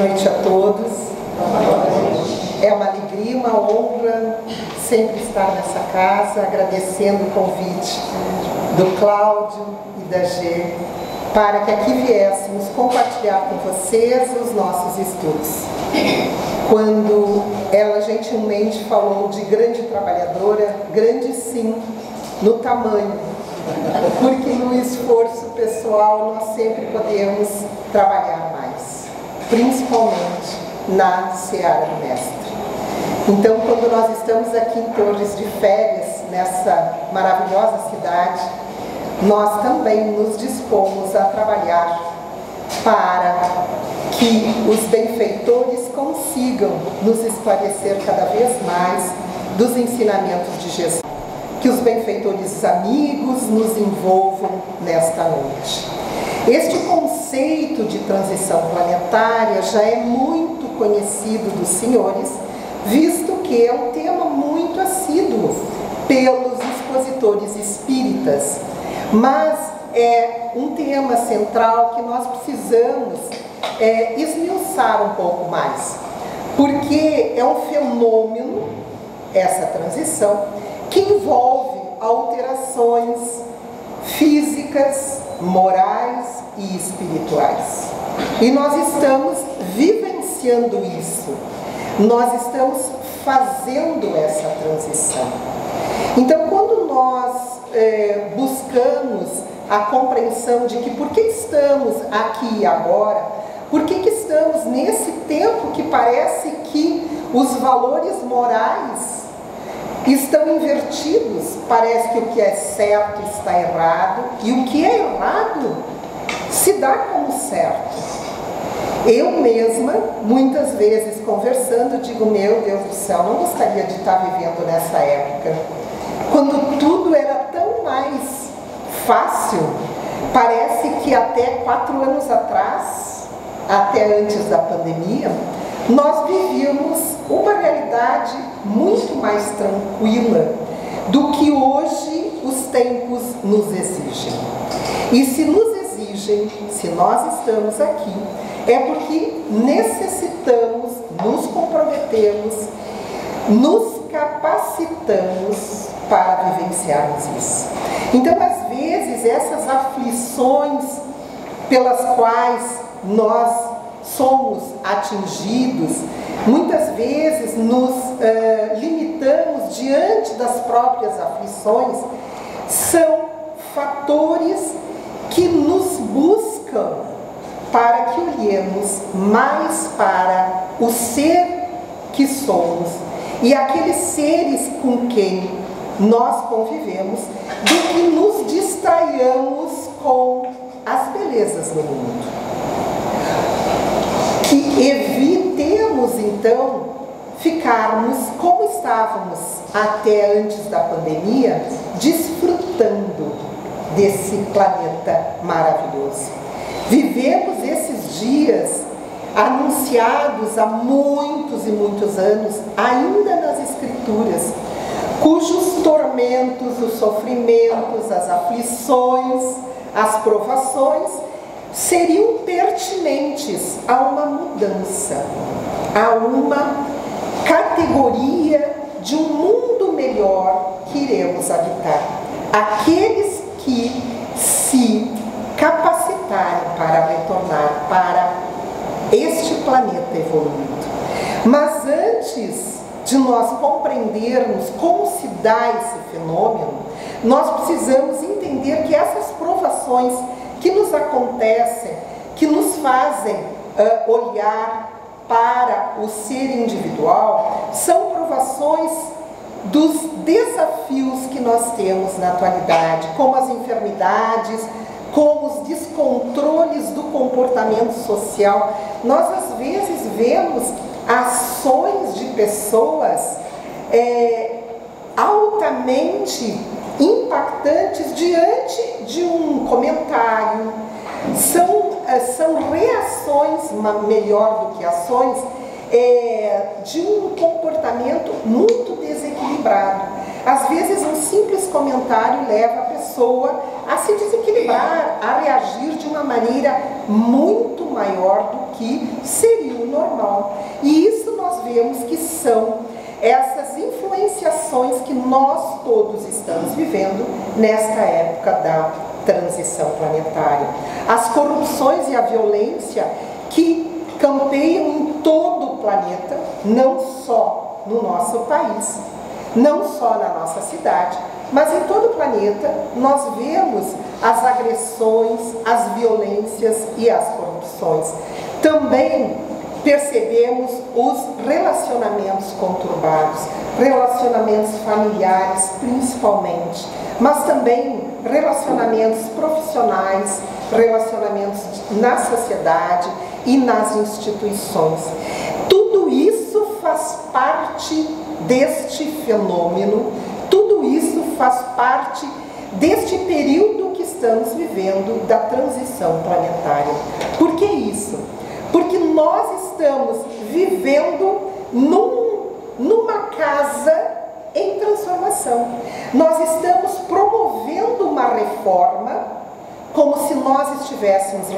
noite a todos. É uma alegria, uma honra sempre estar nessa casa, agradecendo o convite do Cláudio e da Gê, para que aqui viéssemos compartilhar com vocês os nossos estudos. Quando ela gentilmente falou de grande trabalhadora, grande sim, no tamanho, porque no esforço pessoal nós sempre podemos trabalhar mais, principalmente na seara do Mestre. Então, quando nós estamos aqui em Torres de férias, nessa maravilhosa cidade, nós também nos dispomos a trabalhar para que os benfeitores consigam nos esclarecer cada vez mais dos ensinamentos de Jesus. Que os benfeitores amigos nos envolvam nesta noite. Este conceito de transição planetária já é muito conhecido dos senhores, visto que é um tema muito assíduo pelos expositores espíritas, mas é um tema central que nós precisamos esmiuçar um pouco mais, porque é um fenômeno, essa transição, que envolve alterações físicas, morais e espirituais. E nós estamos vivenciando isso, nós estamos fazendo essa transição. Então, quando nós buscamos a compreensão de que por que estamos aqui e agora, por que estamos nesse tempo que parece que os valores morais estão invertidos, parece que o que é certo está errado e o que é errado se dá como certo. Eu mesma, muitas vezes conversando, digo, meu Deus do céu, não gostaria de estar vivendo nessa época, quando tudo era tão mais fácil. Parece que até 4 anos atrás, até antes da pandemia, nós vivíamos uma realidade muito mais tranquila do que hoje os tempos nos exigem. E se nos exigem, se nós estamos aqui, é porque necessitamos nos comprometermos, nos capacitamos para vivenciarmos isso. Então, às vezes, essas aflições pelas quais nós somos atingidos, muitas vezes nos limitamos diante das próprias aflições, são fatores que nos buscam para que olhemos mais para o ser que somos e aqueles seres com quem nós convivemos, do que nos distraiamos com as belezas do mundo. Que evitemos, então, ficarmos como estávamos até antes da pandemia, desfrutando desse planeta maravilhoso. Vivemos esses dias anunciados há muitos e muitos anos, ainda nas Escrituras, cujos tormentos, os sofrimentos, as aflições, as provações seriam pertinentes a uma mudança, a uma categoria de um mundo melhor que iremos habitar. Aqueles que se capacitarem para retornar para este planeta evoluído. Mas antes de nós compreendermos como se dá esse fenômeno, nós precisamos entender que essas provações que nos acontecem, que nos fazem olhar para o ser individual, são provações dos desafios que nós temos na atualidade, como as enfermidades, como os descontroles do comportamento social. Nós, às vezes, vemos ações de pessoas altamente impactantes diante de um comentário. São reações, melhor do que ações, de um comportamento muito desequilibrado. Às vezes, um simples comentário leva a pessoa a se desequilibrar, a reagir de uma maneira muito maior do que seria o normal. E isso nós vemos que são essas influenciações que nós todos estamos vivendo nesta época da transição planetária. As corrupções e a violência que campeiam em todo o planeta, não só no nosso país, não só na nossa cidade, mas em todo o planeta nós vemos as agressões, as violências e as corrupções. Também percebemos os relacionamentos conturbados, relacionamentos familiares principalmente, mas também relacionamentos profissionais, relacionamentos na sociedade e nas instituições. Tudo isso faz parte deste fenômeno, tudo isso faz parte deste período que estamos vivendo da transição planetária. Por que isso? Porque nós estamos vivendo numa casa em transformação. Nós estamos promovendo uma reforma, como se nós estivéssemos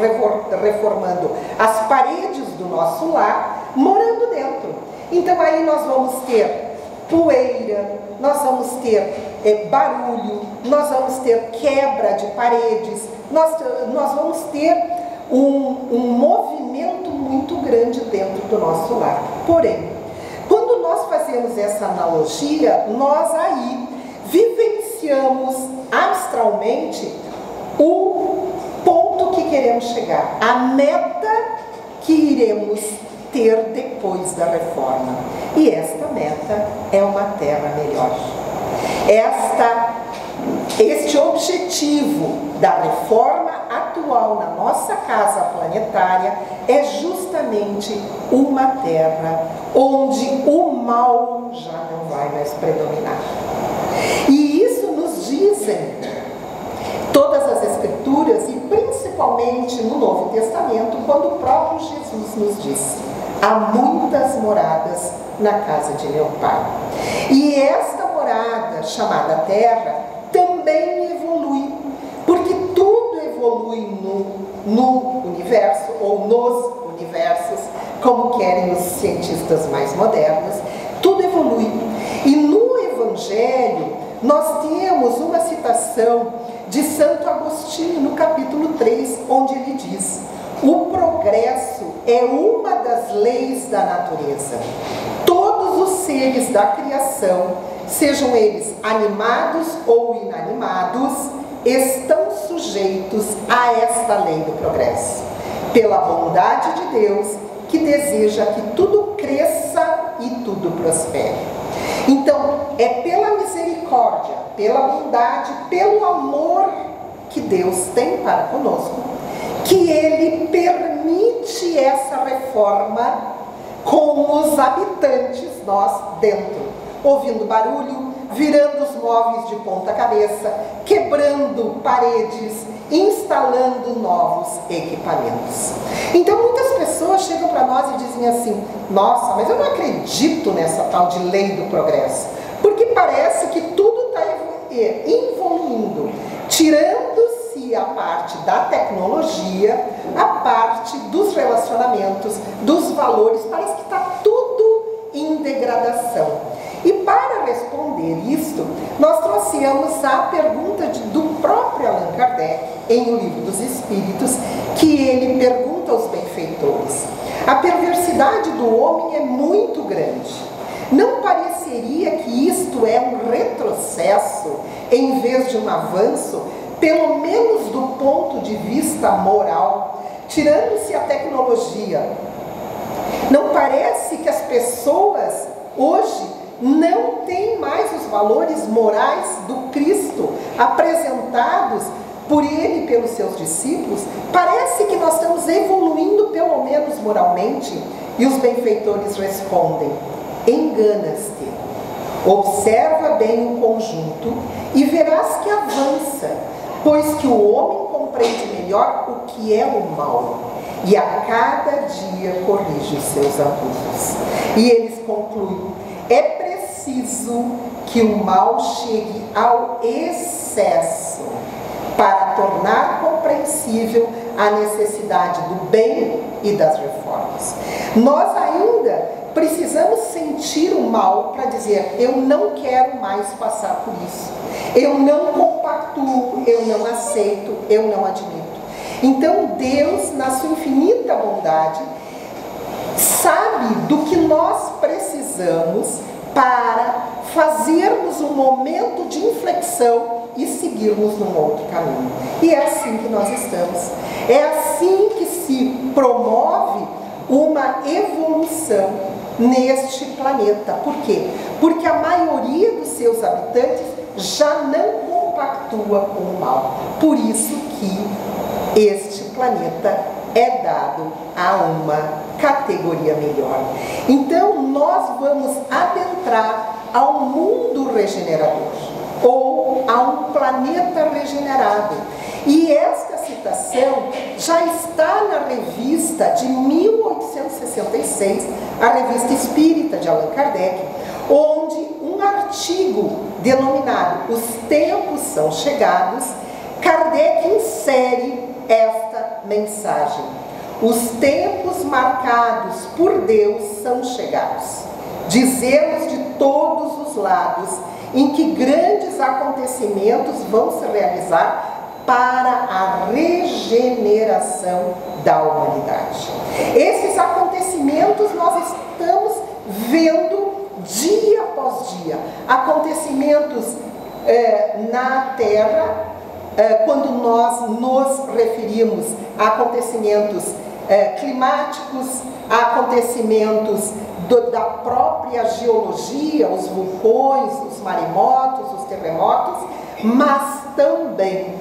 reformando as paredes do nosso lar, morando dentro. Então aí nós vamos ter poeira, nós vamos ter barulho, nós vamos ter quebra de paredes, nós vamos ter um movimento muito grande dentro do nosso lar. Porém, quando nós fazemos essa analogia, nós aí vivenciamos astralmente o ponto que queremos chegar, a meta que iremos ter depois da reforma. E esta meta é uma terra melhor. Este objetivo da reforma atual na nossa casa planetária é justamente uma terra onde o mal já não vai mais predominar. E isso nos dizem todas as Escrituras, e principalmente no Novo Testamento, quando o próprio Jesus nos diz: há muitas moradas na casa de meu Pai. E esta morada, chamada terra, também evolui, porque tudo evolui no universo, ou nos universos, como querem os cientistas mais modernos, tudo evolui. E no Evangelho, nós temos uma citação de Santo Agostinho, no capítulo 3, onde ele diz: o progresso é uma das leis da natureza. Todos os seres da criação, sejam eles animados ou inanimados, estão sujeitos a esta lei do progresso, pela bondade de Deus, que deseja que tudo cresça e tudo prospere. Então, é pela misericórdia, pela bondade, pelo amor que Deus tem para conosco, que Ele permite essa reforma com os habitantes, nós dentro, ouvindo barulho, virando os móveis de ponta cabeça, quebrando paredes, instalando novos equipamentos. Então muitas pessoas chegam para nós e dizem assim: nossa, mas eu não acredito nessa tal de lei do progresso, porque parece que tudo está evoluindo, tirando-se a parte da tecnologia, a parte dos relacionamentos, dos valores, parece que está tudo em degradação. E para responder isto, nós trouxemos a pergunta do próprio Allan Kardec, em O Livro dos Espíritos, que ele pergunta aos benfeitores: a perversidade do homem é muito grande. Não pareceria que isto é um retrocesso em vez de um avanço, pelo menos do ponto de vista moral, tirando-se a tecnologia? Não parece que as pessoas hoje não têm mais os valores morais do Cristo apresentados por Ele e pelos seus discípulos? Parece que nós estamos evoluindo, pelo menos moralmente. E os benfeitores respondem: engana-te, observa bem o conjunto e verás que avança, pois que o homem compreende melhor o que é o mal, e a cada dia corrige os seus abusos. E eles concluem: é preciso que o mal chegue ao excesso para tornar compreensível irreversível a necessidade do bem e das reformas. Nós ainda precisamos sentir o mal para dizer: eu não quero mais passar por isso, eu não compactuo, eu não aceito, eu não admito. Então Deus, na sua infinita bondade, sabe do que nós precisamos para fazermos um momento de inflexão e seguirmos num outro caminho. E é assim que nós estamos. É assim que se promove uma evolução neste planeta. Por quê? Porque a maioria dos seus habitantes já não compactua com o mal. Por isso que este planeta é dado a uma categoria melhor. Então nós vamos adentrar a um mundo regenerador, ou a um planeta regenerado. E esta citação já está na revista de 1866, a Revista Espírita de Allan Kardec, onde um artigo denominado Os Tempos São Chegados, Kardec insere esta mensagem: os tempos marcados por Deus são chegados. Dizemos de todos os lados em que grandes acontecimentos vão se realizar para a regeneração da humanidade. Esses acontecimentos nós estamos vendo dia após dia. Acontecimentos na Terra, quando nós nos referimos a acontecimentos climáticos, a acontecimentos da própria geologia, os vulcões, os maremotos, os terremotos, mas também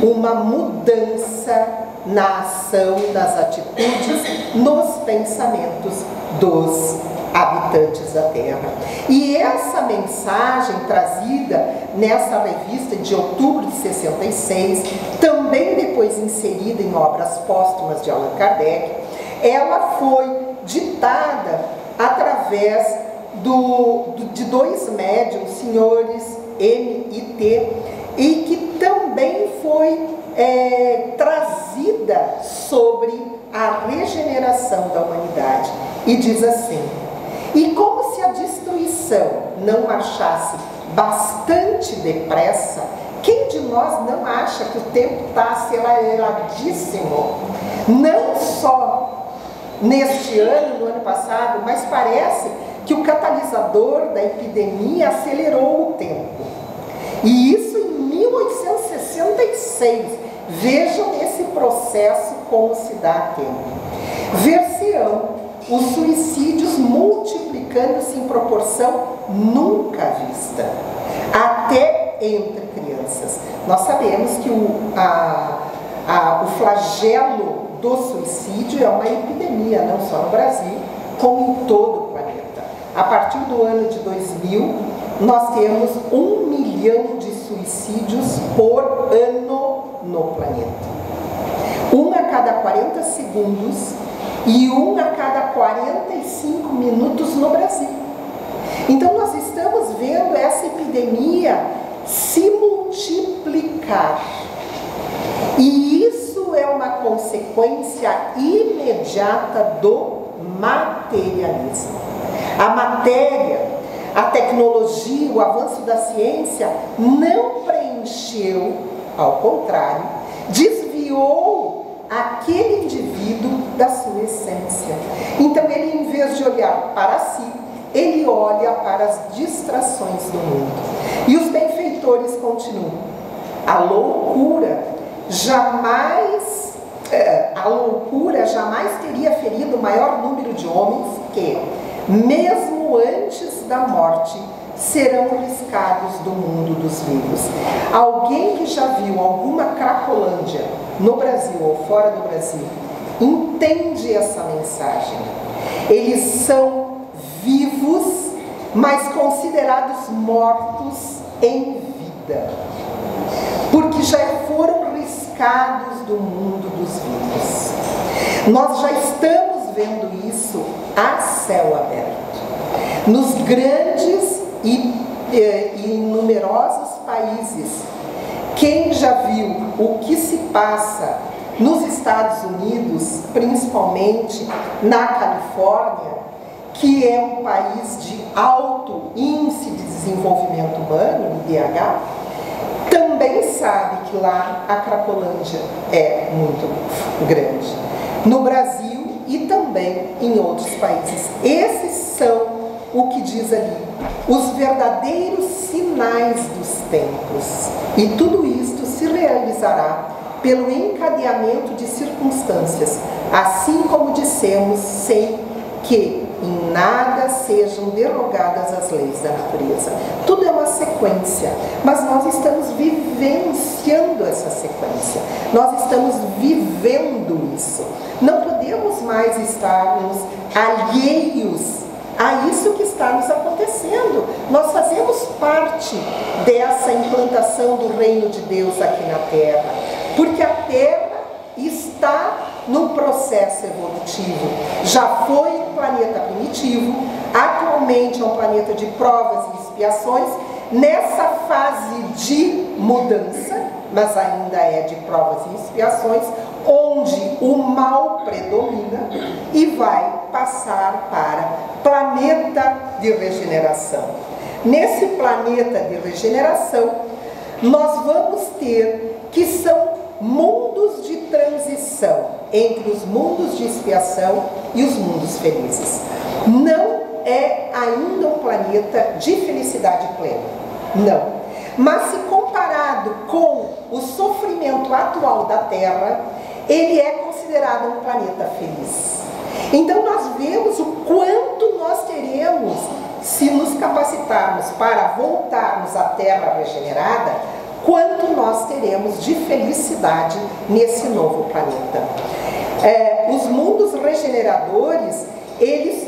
uma mudança na ação, nas atitudes, nos pensamentos dos habitantes da Terra. E essa mensagem trazida nessa revista de outubro de 66, também depois inserida em obras póstumas de Allan Kardec, ela foi ditada através de dois médiuns, senhores M e T, e que também foi trazida sobre a regeneração da humanidade. E diz assim: e como se a destruição não marchasse bastante depressa, quem de nós não acha que o tempo está aceleradíssimo? Não só neste ano, no ano passado, mas parece que o catalisador da epidemia acelerou o tempo. E isso em 1866. Vejam esse processo como se dá a tempo. Ver-se-ão os suicídios multiplicando-se em proporção nunca vista, até entre crianças. Nós sabemos que o flagelo do suicídio é uma epidemia, não só no Brasil, como em todo o planeta. A partir do ano de 2000, nós temos 1 milhão de suicídios por ano no planeta. 1 a cada 40 segundos e 1 a cada 45 minutos no Brasil. Então nós estamos vendo essa epidemia se multiplicar. E isso é uma consequência imediata do materialismo. A matéria, a tecnologia, o avanço da ciência não preencheu, ao contrário, desviou aquele indivíduo da sua essência. Então ele, em vez de olhar para si, ele olha para as distrações do mundo. E os benfeitores continuam: a loucura jamais teria ferido o maior número de homens que, mesmo antes da morte, serão riscados do mundo dos vivos. Alguém que já viu alguma Cracolândia no Brasil ou fora do Brasil entende essa mensagem. Eles são vivos, mas considerados mortos em vida, porque já foram riscados do mundo dos vivos. Nós já estamos vendo isso a céu aberto. Nos grandes e numerosos países Quem já viu o que se passa nos Estados Unidos, principalmente na Califórnia, que é um país de alto índice de desenvolvimento humano, IDH, também sabe que lá a Cracolândia é muito grande. No Brasil e também em outros países. Esses são o que diz ali, os verdadeiros sinais dos tempos. E tudo isto se realizará pelo encadeamento de circunstâncias, assim como dissemos, sem que em nada sejam derogadas as leis da natureza. Tudo é uma sequência, mas nós estamos vivenciando essa sequência. Nós estamos vivendo isso. Não podemos mais estarmos alheios a isso que está nos acontecendo. Nós fazemos parte dessa implantação do reino de Deus aqui na Terra, porque a Terra está num processo evolutivo. Já foi um planeta primitivo, atualmente é um planeta de provas e expiações, nessa fase de mudança, mas ainda é de provas e expiações, onde o mal predomina e vai passar para planeta de regeneração. Nesse planeta de regeneração, nós vamos ter que são mundos de transição entre os mundos de expiação e os mundos felizes. Não é ainda um planeta de felicidade plena, não. Mas se comparado com o sofrimento atual da Terra, ele é considerado um planeta feliz. Então nós vemos o quanto nós teremos, se nos capacitarmos para voltarmos à Terra regenerada, quanto nós teremos de felicidade nesse novo planeta. Os mundos regeneradores, eles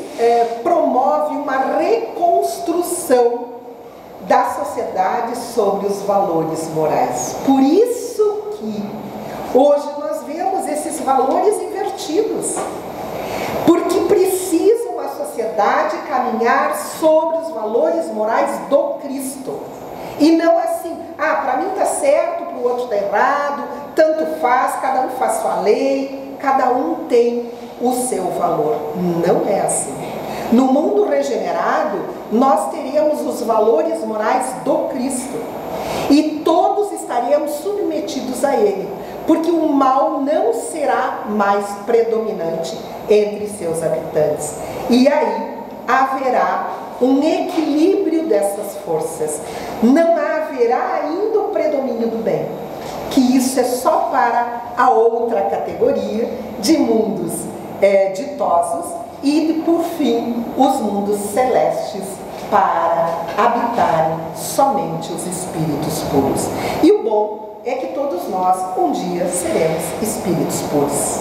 promovem uma reconstrução da sociedade sobre os valores morais. Por isso que hoje nós vemos esses valores invertidos. Porque precisa uma sociedade caminhar sobre os valores morais do Cristo. E não assim, para mim está certo, para o outro está errado, tanto faz, cada um faz sua lei, cada um tem o seu valor. Não é assim. No mundo regenerado, nós teríamos os valores morais do Cristo. E todos estaríamos submetidos a Ele. Porque o mal não será mais predominante entre seus habitantes. E aí haverá um equilíbrio dessas forças. Não haverá ainda o predomínio do bem, que isso é só para a outra categoria de mundos ditosos e, por fim, os mundos celestes para habitarem somente os espíritos puros. E o bom é que todos nós um dia seremos espíritos puros.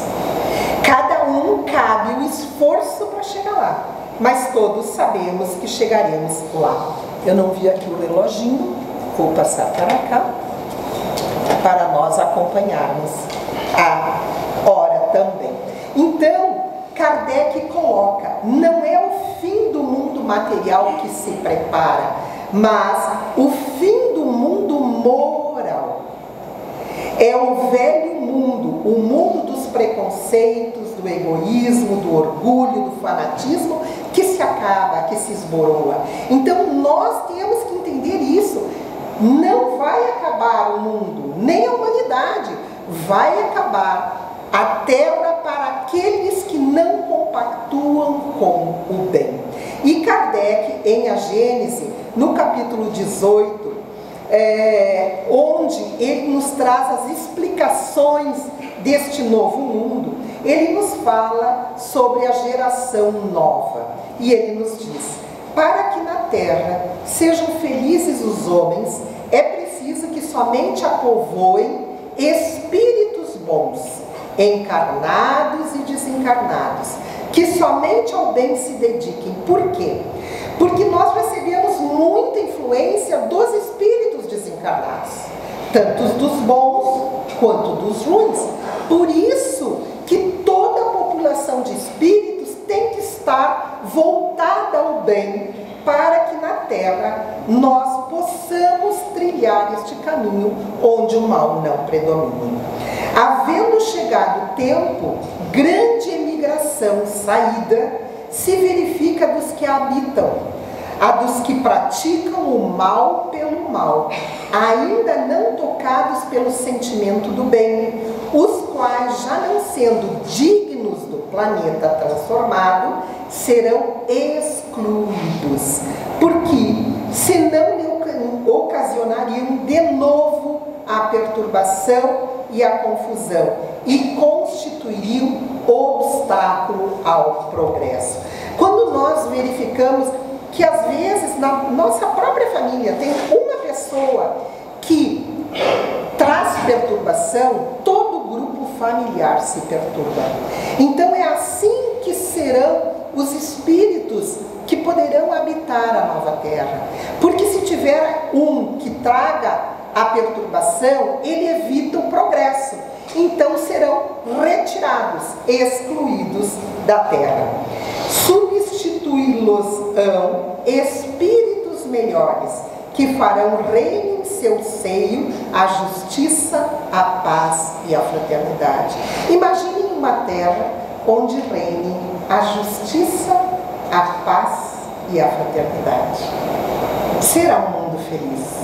Cada um cabe o esforço para chegar lá, mas todos sabemos que chegaremos lá. Eu não vi aqui o reloginho, vou passar para cá, para nós acompanharmos a hora também. Então, Kardec coloca, não é o fim do mundo material que se prepara, mas o fim do mundo moral. É o velho mundo, o mundo dos preconceitos, do egoísmo, do orgulho, do fanatismo, que se acaba, que se esboroa. Então nós temos que entender isso. Não vai acabar o mundo, nem a humanidade. Vai acabar a Terra para aqueles que não compactuam com o bem. E Kardec, em A Gênese, no capítulo 18, onde ele nos traz as explicações deste novo mundo, ele nos fala sobre a geração nova. E ele nos diz, para que na Terra sejam felizes os homens, é preciso que somente a povoem espíritos bons, encarnados e desencarnados, que somente ao bem se dediquem. Por quê? Porque nós recebemos muita influência dos espíritos desencarnados, tanto dos bons quanto dos ruins. Por isso que toda a população de espíritos tem que estar voltada ao bem, para que na Terra nós possamos trilhar trilhar este caminho onde o mal não predomina. Havendo chegado o tempo, grande emigração, saída, se verifica dos que a habitam, a dos que praticam o mal pelo mal, ainda não tocados pelo sentimento do bem, os quais, já não sendo dignos do planeta transformado, serão excluídos, porque senão lhe ocasionariam de novo a perturbação e a confusão e constituiriam obstáculo ao progresso. Quando nós verificamos que às vezes na nossa própria família tem uma pessoa que traz perturbação, todo o grupo familiar se perturba. Então é assim que serão os espíritos que poderão habitar a nova terra. Porque se tiver um que traga a perturbação, ele evita o progresso. Então serão retirados, excluídos da terra. Substituí-los-ão espíritos melhores, que farão reino em seu seio a justiça, a paz e a fraternidade. Imaginem uma terra onde reine a justiça, a paz e a fraternidade. Será um mundo feliz.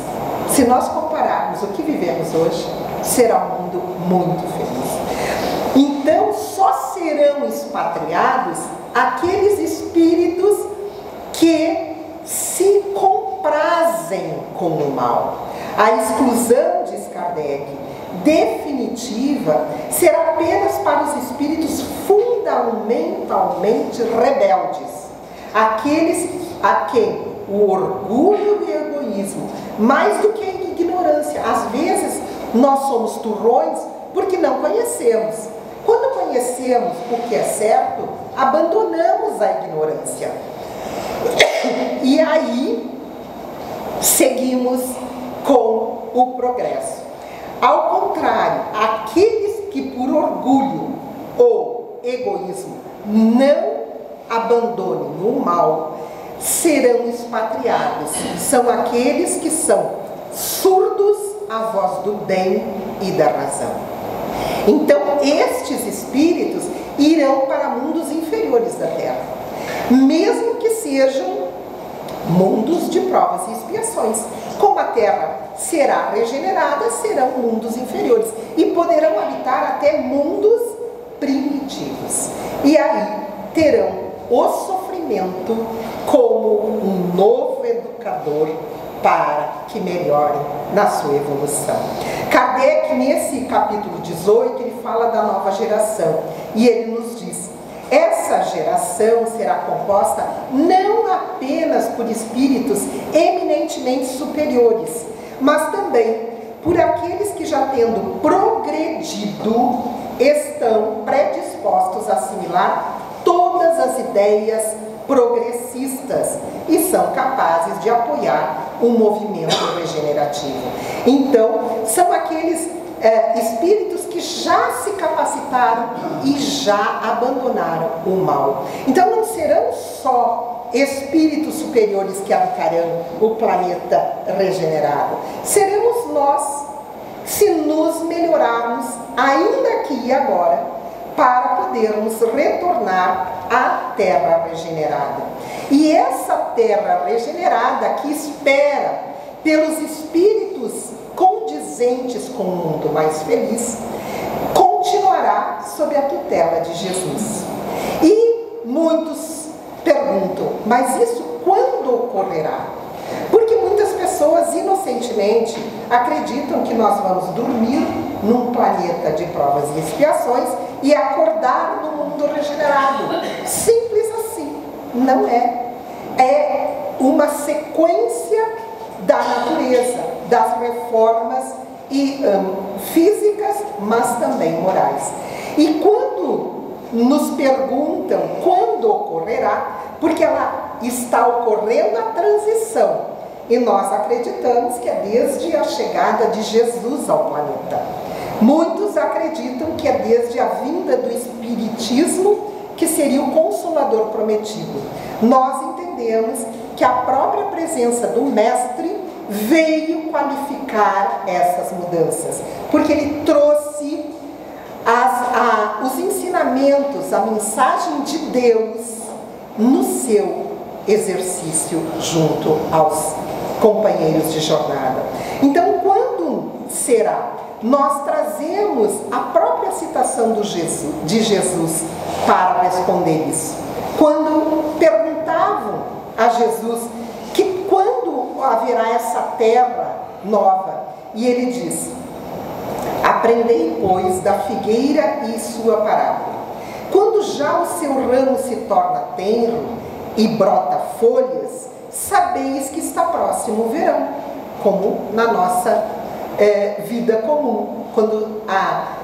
Se nós compararmos o que vivemos hoje, será um mundo muito feliz. Então, só serão expatriados aqueles espíritos que se comprazem com o mal. A exclusão, diz Kardec, definitiva, será apenas para os espíritos fundamentalmente rebeldes, aqueles a quem o orgulho e o egoísmo, mais do que a ignorância, às vezes nós somos turrões porque não conhecemos. Quando conhecemos o que é certo, abandonamos a ignorância. E aí, seguimos com o progresso. Ao contrário, aqueles que por orgulho ou egoísmo não abandonem o mal, serão expatriados. São aqueles que são surdos à voz do bem e da razão. Então, estes espíritos irão para mundos inferiores da Terra, mesmo que sejam mundos de provas e expiações. Como a Terra será regenerada, serão mundos inferiores e poderão habitar até mundos primitivos. E aí terão o sofrimento como um novo educador para que melhorem na sua evolução. Kardec, nesse capítulo 18, ele fala da nova geração e ele nos diz: essa geração será composta não apenas por espíritos eminentemente superiores, mas também por aqueles que, já tendo progredido, estão predispostos a assimilar todas as ideias progressistas e são capazes de apoiar um movimento regenerativo. Então, são aqueles espíritos que já se capacitaram e já abandonaram o mal. Então, não serão só espíritos superiores que habitarão o planeta regenerado. Seremos nós, se nos melhorarmos ainda aqui e agora, para podermos retornar à Terra regenerada. E essa Terra regenerada que espera pelos espíritos condizentes com um mundo mais feliz, continuará sob a tutela de Jesus. E muitos perguntam, mas isso quando ocorrerá? Porque muitas pessoas inocentemente acreditam que nós vamos dormir num planeta de provas e expiações e acordar no mundo regenerado. Simples assim. Não é. É uma sequência da natureza, das reformas físicas, mas também morais. E quando nos perguntam quando ocorrerá, porque ela está ocorrendo a transição, e nós acreditamos que é desde a chegada de Jesus ao planeta. Muitos acreditam que é desde a vinda do Espiritismo, que seria o Consolador prometido. Nós entendemos que a própria presença do Mestre veio qualificar essas mudanças, porque ele trouxe os ensinamentos, a mensagem de Deus no seu exercício junto aos companheiros de jornada. Então, quando será? Nós trazemos a própria citação de Jesus para responder isso. Quando perguntavam a Jesus que quando haverá essa terra nova, e ele diz: aprendei, pois, da figueira e sua parábola. Quando já o seu ramo se torna tenro e brota folhas, sabeis que está próximo o verão, como na nossa vida comum. Quando a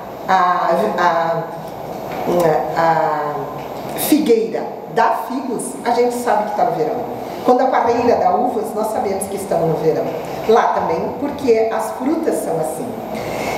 figueira dá figos, a gente sabe que está no verão. Quando a parreira dá uvas, nós sabemos que estamos no verão. Lá também, porque as frutas são assim.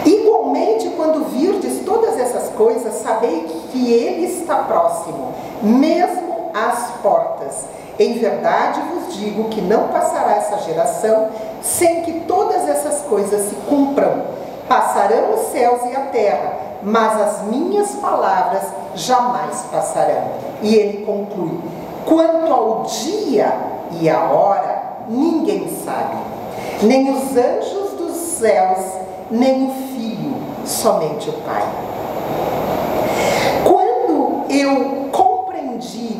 Igualmente, quando virdes todas essas coisas, sabei que ele está próximo, mesmo às portas. Em verdade vos digo que não passará essa geração sem que todas essas coisas se cumpram. Passarão os céus e a terra, mas as minhas palavras jamais passarão. E ele conclui: quanto ao dia e a hora, ninguém sabe, nem os anjos dos céus, nem o Filho, somente o Pai. Quando eu compreendi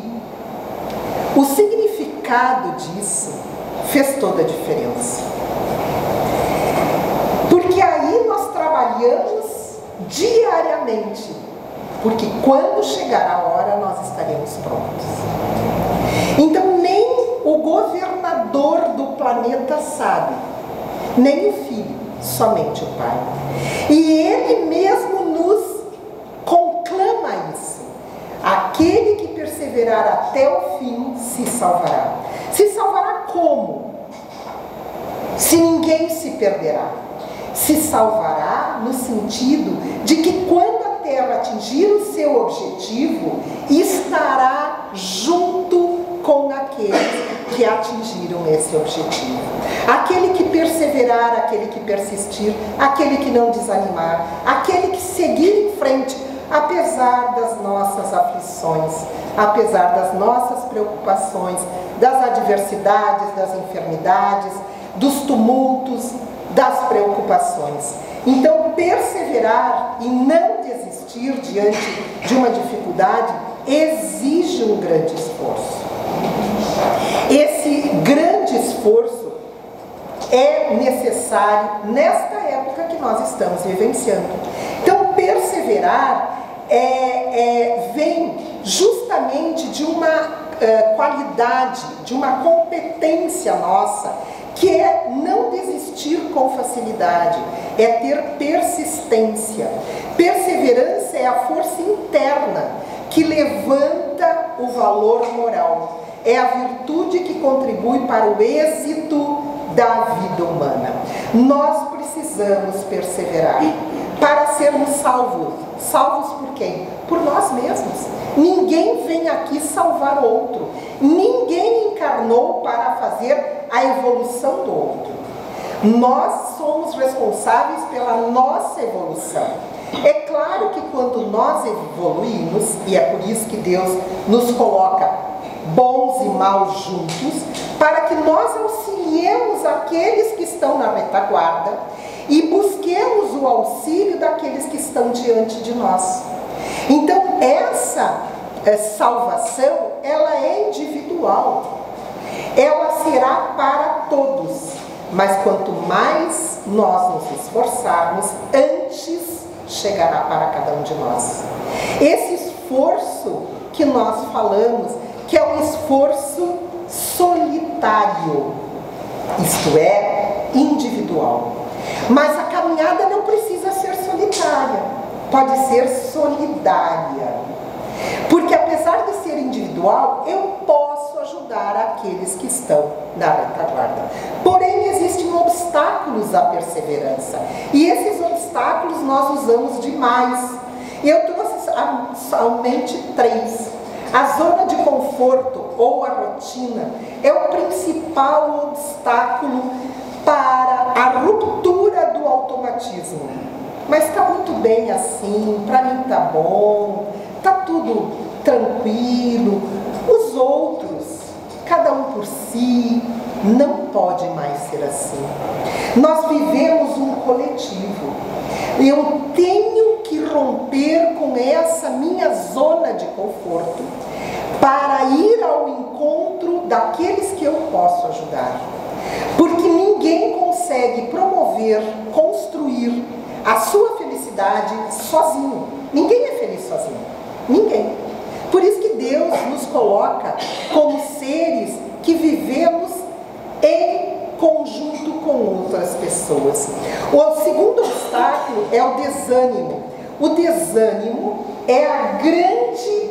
o significado disso, fez toda a diferença. Porque aí nós trabalhamos diariamente, porque quando chegar a hora nós estaremos prontos. Então nem o governador do planeta sabe, nem o Filho, somente o Pai. E ele mesmo nos conclama isso: aquele que perseverar até o fim se salvará. Se salvará como? Se ninguém se perderá. Se salvará no sentido de que quando a terra atingir o seu objetivo, estará junto com aqueles que atingiram esse objetivo. Aquele que perseverar, aquele que persistir, aquele que não desanimar, aquele que seguir em frente, apesar das nossas aflições, apesar das nossas preocupações, das adversidades, das enfermidades, dos tumultos, das preocupações. Então, perseverar e não desistir diante de uma dificuldade exige um grande esforço. Esse grande esforço é necessário nesta época que nós estamos vivenciando. Então, perseverar vem justamente de uma qualidade, de uma competência nossa, que é não desistir com facilidade, é ter persistência. Perseverança é a força interna que levanta o valor moral. É a virtude que contribui para o êxito da vida humana. Nós precisamos perseverar para sermos salvos. Salvos por quem? Por nós mesmos. Ninguém vem aqui salvar outro. Ninguém encarnou para fazer a evolução do outro. Nós somos responsáveis pela nossa evolução. É claro que quando nós evoluímos, e é por isso que Deus nos coloca bons e maus juntos, para que nós auxiliemos aqueles que estão na retaguarda e busquemos o auxílio daqueles que estão diante de nós. Então, essa salvação, ela é individual. Ela será para todos. Mas quanto mais nós nos esforçarmos, antes chegará para cada um de nós. Esse esforço que nós falamos, que é um esforço solitário, isto é, individual. Mas a caminhada não precisa ser solitária, pode ser solidária. Porque apesar de ser individual, eu posso ajudar aqueles que estão na retaguarda. Porém, existem obstáculos à perseverança. E esses obstáculos nós usamos demais. Eu trouxe somente 3. A zona de conforto ou a rotina é o principal obstáculo para a ruptura do automatismo. Mas está muito bem assim, para mim está bom, está tudo tranquilo. Os outros, cada um por si, não pode mais ser assim. Nós vivemos um coletivo. Eu tenho que romper com essa minha zona de conforto para ir ao encontro daqueles que eu posso ajudar. Porque ninguém consegue promover, construir a sua felicidade sozinho. Ninguém é feliz sozinho. Ninguém. Por isso que Deus nos coloca como seres que vivemos em conjunto com outras pessoas. O segundo obstáculo é o desânimo. O desânimo é a grande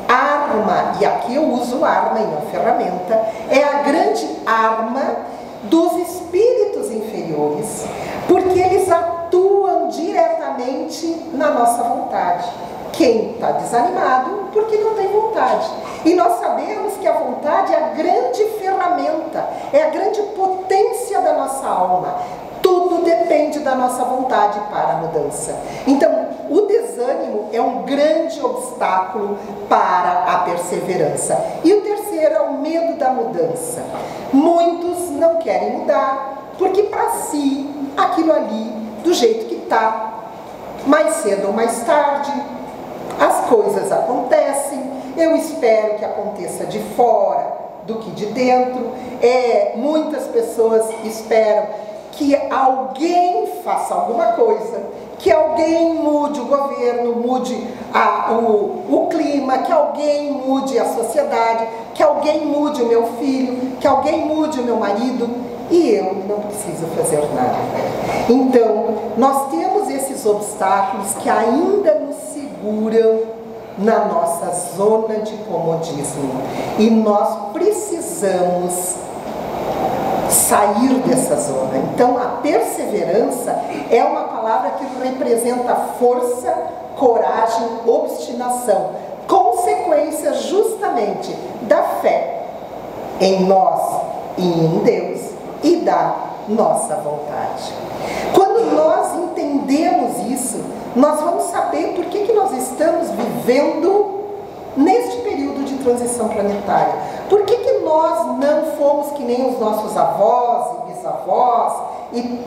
arma, e aqui eu uso arma e não ferramenta, é a grande arma dos espíritos inferiores, porque eles atuam diretamente na nossa vontade. Quem está desanimado, porque não tem vontade. E nós sabemos que a vontade é a grande ferramenta, é a grande potência da nossa alma. Tudo depende da nossa vontade para a mudança. Então, o desânimo é um grande obstáculo para a perseverança. E o terceiro é o medo da mudança. Muitos não querem mudar, porque para si, aquilo ali, do jeito que está, mais cedo ou mais tarde, as coisas acontecem. Eu espero que aconteça de fora do que de dentro. Muitas pessoas esperam que alguém faça alguma coisa, que alguém mude o governo, mude o clima, que alguém mude a sociedade, que alguém mude o meu filho, que alguém mude o meu marido, e eu não preciso fazer nada. Então, nós temos esses obstáculos que ainda nos seguram na nossa zona de comodismo, e nós precisamos sair dessa zona. Então, a perseverança é uma palavra que representa força, coragem, obstinação, consequência justamente da fé em nós e em Deus e da nossa vontade. Quando nós entendemos isso, nós vamos saber por que nós estamos vivendo neste período de transição planetária. Por que nós não fomos que nem os nossos avós e bisavós e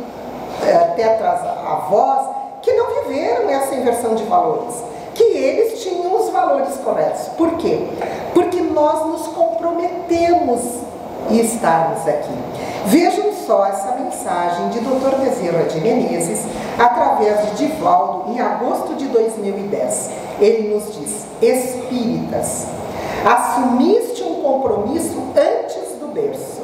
tetras-avós que não viveram essa inversão de valores? Que eles tinham os valores corretos. Por quê? Porque nós nos comprometemos em estarmos aqui. Vejam só essa mensagem de Dr. Bezerra de Menezes, através de Divaldo, em agosto de 2010. Ele nos diz: espíritas, assumiste um compromisso antes do berço,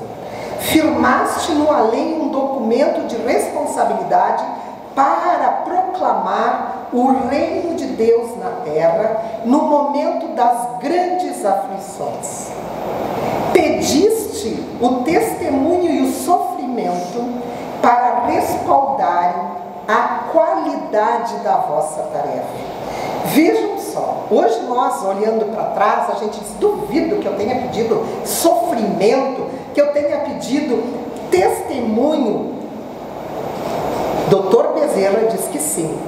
firmaste no além um documento de responsabilidade para proclamar o reino de Deus na terra no momento das grandes aflições. Pediste o testemunho e o sofrimento para respaldarem a qualidade da vossa tarefa. Vejam só, hoje nós, olhando para trás, a gente diz: duvido que eu tenha pedido sofrimento, que eu tenha pedido testemunho. Dr. Bezerra diz que sim.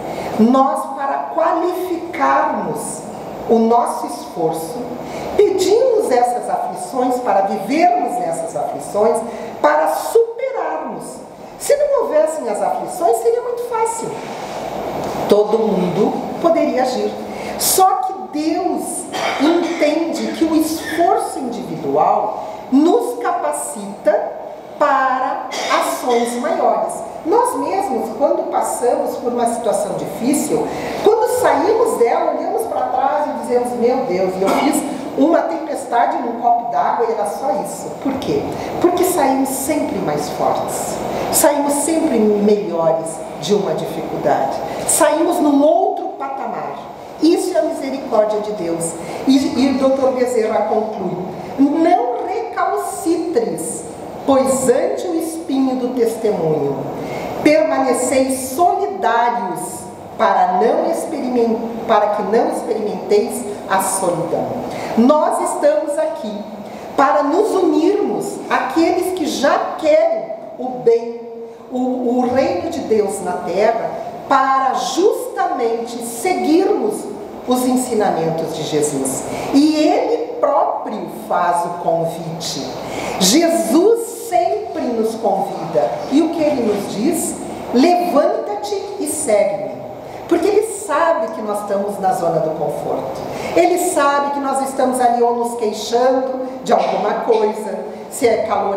Nós, para qualificarmos o nosso esforço, pedimos essas aflições, para vivermos nessas aflições, para superarmos. Se não houvessem as aflições, seria muito fácil. Todo mundo poderia agir. Só que Deus entende que o esforço individual nos capacita para ações maiores. Nós mesmos, quando passamos por uma situação difícil, quando saímos dela, olhamos para trás e dizemos: meu Deus, eu fiz uma tempestade num copo d'água e era só isso. Por quê? Porque saímos sempre mais fortes, saímos sempre melhores de uma dificuldade, saímos num outro patamar. Isso é a misericórdia de Deus. E o Dr. Bezerra conclui: não recalcitres, pois ante o espinho do testemunho permaneceis solidários para que não experimenteis a solidão. Nós estamos aqui para nos unirmos àqueles que já querem o bem, o reino de Deus na terra, para justamente seguirmos os ensinamentos de Jesus. E Ele próprio faz o convite. Jesus sempre nos convida. E o que Ele nos diz? Levanta-te e segue-me. Porque Ele sabe que nós estamos na zona do conforto. Ele sabe que nós estamos ali ou nos queixando de alguma coisa. Se é calor,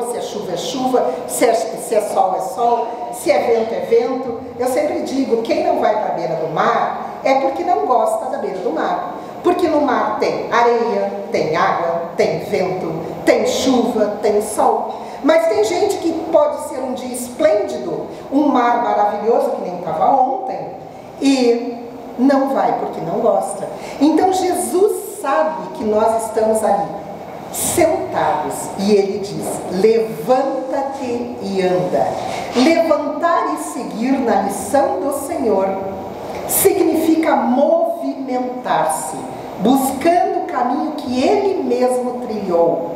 se é chuva, se é sol, se é vento. Eu sempre digo, quem não vai para a beira do mar é porque não gosta da beira do mar. Porque no mar tem areia, tem água, tem vento, tem chuva, tem sol. Mas tem gente que pode ser um dia esplêndido, um mar maravilhoso, que nem estava ontem, e não vai porque não gosta. Então Jesus sabe que nós estamos ali, sentados, e Ele diz, levanta-te e anda. Levantar e seguir na lição do Senhor significa movimentar-se, buscando o caminho que Ele mesmo trilhou,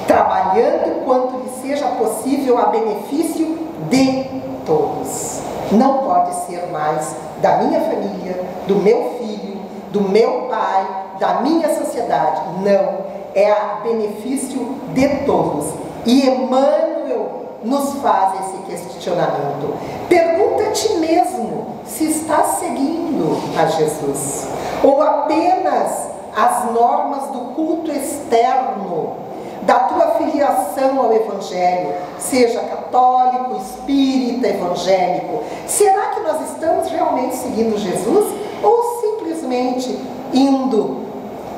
trabalhando quanto lhe seja possível a benefício de todos. Não pode ser mais da minha família, do meu filho, do meu pai, da minha sociedade. Não, é a benefício de todos. E Emmanuel nos faz esse questionamento. Pergunta a ti mesmo se estás seguindo a Jesus, ou apenas as normas do culto externo, da tua filiação ao Evangelho, seja católico, espírita, evangélico. Será que nós estamos realmente seguindo Jesus, ou simplesmente indo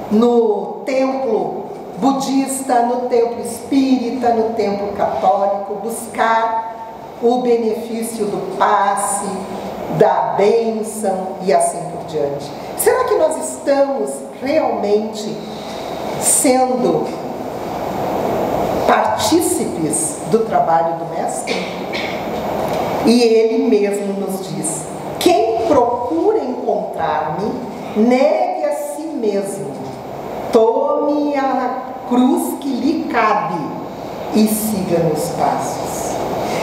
no templo budista, no templo espírita, no templo católico, buscar o benefício do passe, da bênção e assim por diante? Será que nós estamos realmente sendo partícipes do trabalho do Mestre? E Ele mesmo nos diz, quem procura encontrar-me, negue a si mesmo, tome a cruz que lhe cabe e siga nos passos.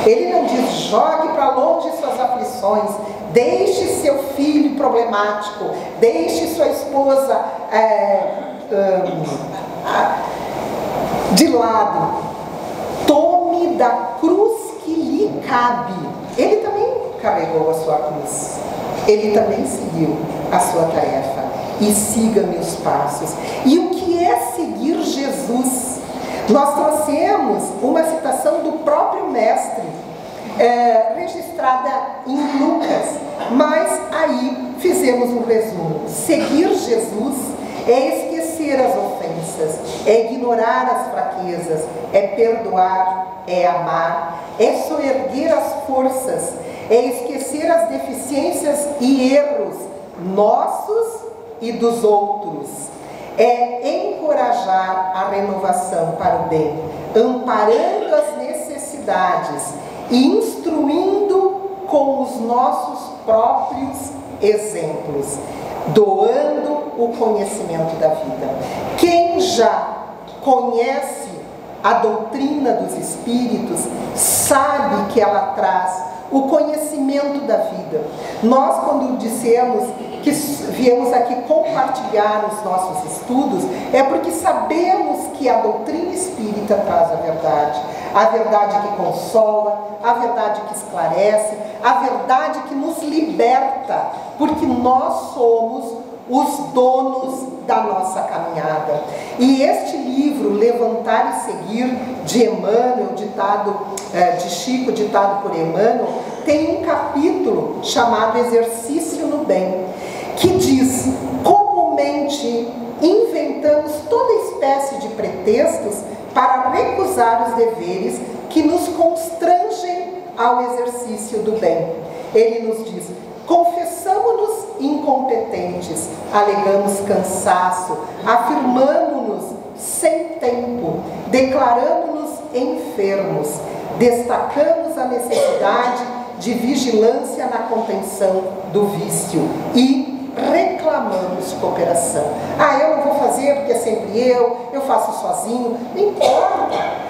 Ele não diz, jogue para longe suas aflições, deixe seu filho problemático, deixe sua esposa de lado, tome da cruz que lhe cabe. Ele também carregou a sua cruz, ele também seguiu a sua tarefa, e siga meus passos. E o que é seguir Jesus? Nós trouxemos uma citação do próprio Mestre, registrada em Lucas, mas aí fizemos um resumo. Seguir Jesus é esquecer as ofensas, é ignorar as fraquezas, é perdoar, é amar, é soerguer as forças, é esquecer as deficiências e erros nossos e dos outros, é encorajar a renovação para o bem, amparando as necessidades e instruindo com os nossos próprios exemplos, doando o conhecimento da vida. Quem já conhece a doutrina dos Espíritos sabe que ela traz o conhecimento da vida. Nós, quando dissemos que viemos aqui compartilhar os nossos estudos, é porque sabemos que a doutrina espírita traz a verdade que consola, a verdade que esclarece, a verdade que nos liberta, porque nós somos os donos da nossa caminhada. E este livro, Levantar e Seguir, de Emmanuel, de Chico, ditado por Emmanuel, tem um capítulo chamado Exercício no Bem, que diz, comumente inventamos toda espécie de pretextos para recusar os deveres que nos constrangem ao exercício do bem. Ele nos diz, confessamo-nos incompetentes, alegamos cansaço, afirmamo-nos sem tempo, declaramos-nos enfermos, destacamos a necessidade de vigilância na contenção do vício e reclamamos cooperação. Eu não vou fazer porque é sempre eu faço sozinho. Não importa.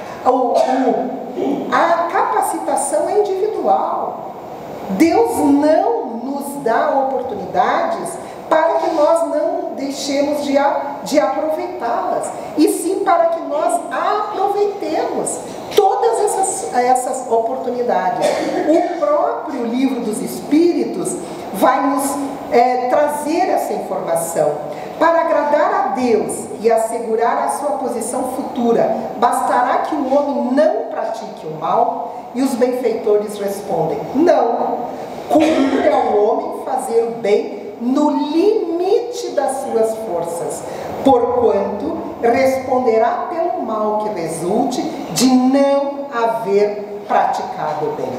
A capacidade capacitação é individual. Deus não nos dá oportunidades para que nós não deixemos de aproveitá-las, e sim para que nós aproveitemos todas essas oportunidades. O próprio Livro dos Espíritos vai nos trazer essa informação. Para agradar a Deus e assegurar a sua posição futura, bastará que o homem não pratique o mal? E os benfeitores respondem: não, cumpre ao homem fazer o bem no limite das suas forças, porquanto responderá pelo mal que resulte de não haver praticado o bem.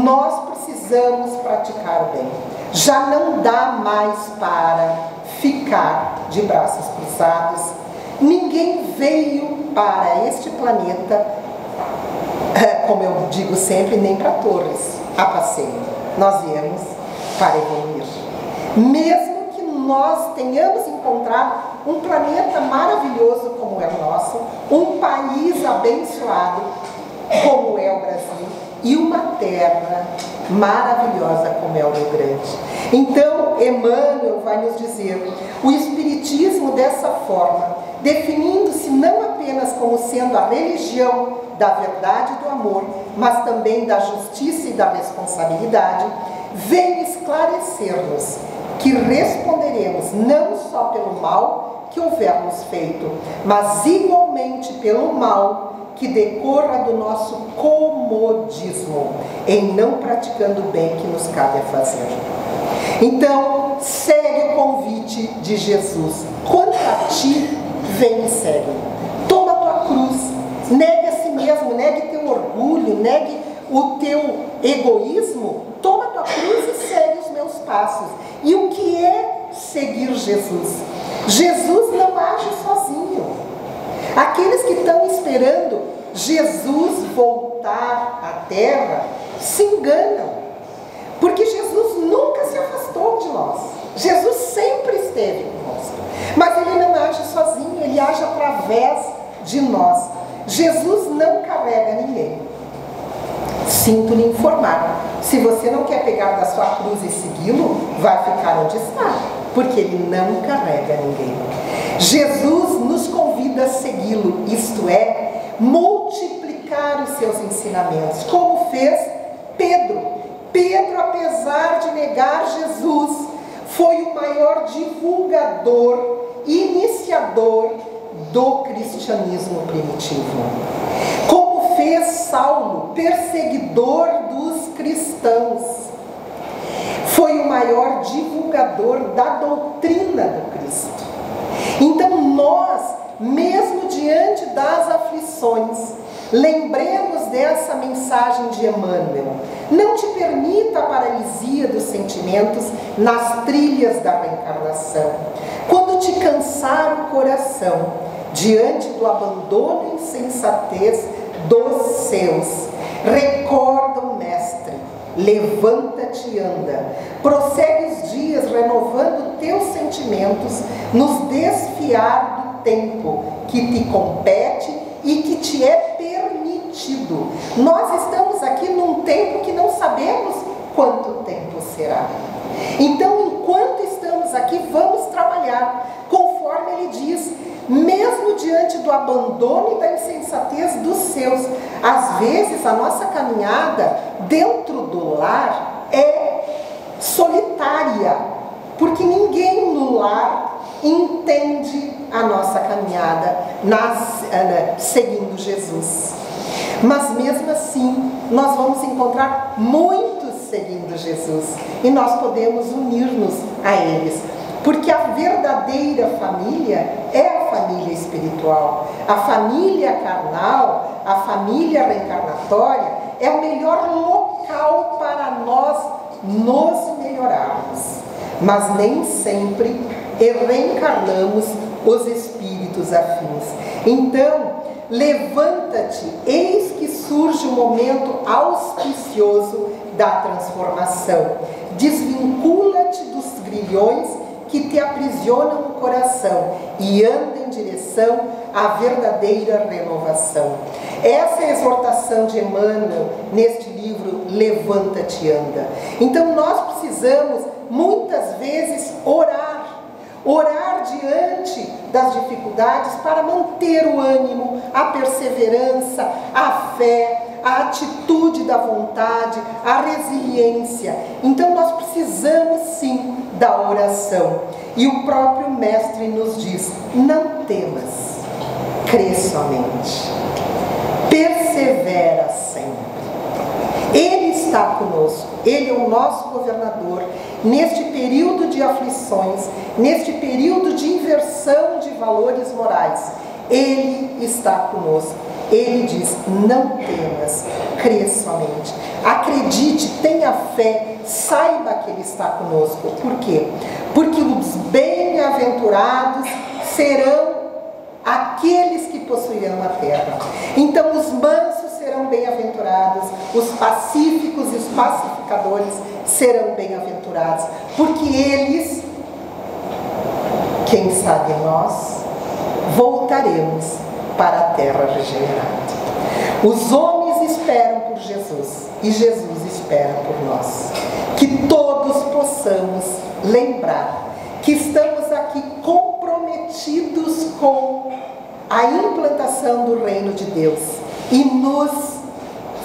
Nós precisamos praticar o bem. Já não dá mais para ficar de braços cruzados. Ninguém veio para este planeta, como eu digo sempre, nem para Torres a passeio. Nós viemos para evoluir. Mesmo que nós tenhamos encontrado um planeta maravilhoso como é o nosso, um país abençoado como é o Brasil, e uma terra maravilhosa como é o Rio Grande. Então, Emmanuel vai nos dizer: o Espiritismo, dessa forma, definindo-se não apenas como sendo a religião da verdade e do amor, mas também da justiça e da responsabilidade, vem esclarecer-nos que responderemos não só pelo mal que houvermos feito, mas igualmente pelo mal que decorra do nosso comodismo em não praticando o bem que nos cabe a fazer. Então, segue o convite de Jesus: quanto a ti, vem e segue. Toma a tua cruz, negue a si mesmo, negue teu orgulho, negue o teu egoísmo, toma a tua cruz e segue os meus passos. E o que é seguir Jesus? Jesus não age sozinho. Aqueles que estão esperando Jesus voltar à terra se enganam, porque Jesus nunca se afastou de nós. Jesus sempre esteve conosco, mas Ele não age sozinho, Ele age através de nós. Jesus não carrega ninguém. Sinto lhe informar, se você não quer pegar da sua cruz e segui-lo, vai ficar onde está, porque Ele não carrega ninguém. Jesus nos convida a segui-lo, isto é, multiplicar os seus ensinamentos, como fez Pedro. Pedro, apesar de negar Jesus, foi o maior divulgador, iniciador do cristianismo primitivo. Como fez Saulo, perseguidor dos cristãos, foi o maior divulgador da doutrina do Cristo. Então nós, mesmo diante das aflições, lembremos dessa mensagem de Emmanuel: não te permita a paralisia dos sentimentos nas trilhas da reencarnação. Quando te cansar o coração, diante do abandono e insensatez dos seus, recorda o Mestre, levanta-te e anda, prossegue os dias renovando teus sentimentos, nos desfiar do tempo que te compete e que te é permitido. Nós estamos aqui num tempo que não sabemos quanto tempo será. Então, enquanto estamos aqui, vamos trabalhar, conforme ele diz, mesmo diante do abandono e da insensatez dos seus. Às vezes, a nossa caminhada dentro do lar é solitária, porque ninguém no lar entende a nossa caminhada seguindo Jesus. Mas mesmo assim, nós vamos encontrar muitos seguindo Jesus, e nós podemos unir-nos a eles, porque a verdadeira família é a família espiritual. A família carnal, a família reencarnatória, é o melhor local para nós nos melhorarmos, mas nem sempre reencarnamos os espíritos afins. Então, levanta-te, eis que surge o momento auspicioso da transformação. Desvincula-te dos grilhões que te aprisionam o coração e anda em direção à verdadeira renovação. Essa é a exortação de Emmanuel neste livro Levanta-te e Anda. Então nós precisamos muitas vezes orar diante das dificuldades para manter o ânimo, a perseverança, a fé, a atitude da vontade, a resiliência. Então nós precisamos sim da oração. E o próprio Mestre nos diz: não temas, crê somente, persevera sempre. Ele está conosco, Ele é o nosso governador. Neste período de aflições, neste período de inversão de valores morais, Ele está conosco. Ele diz: não temas, crê somente. Acredite, tenha fé, saiba que Ele está conosco. Por quê? Porque os bem-aventurados serão aqueles que possuirão a terra. Então os mansos serão bem-aventurados, os pacíficos e os pacificadores serão bem-aventurados, porque eles, quem sabe nós, voltaremos para a terra regenerada. Os homens esperam por Jesus e Jesus espera por nós. Que todos possamos lembrar que estamos aqui comprometidos com a implantação do reino de Deus e nos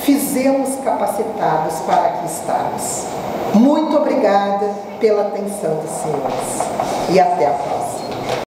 fizemos capacitados para aqui estarmos. Muito obrigada pela atenção dos senhores e até a próxima.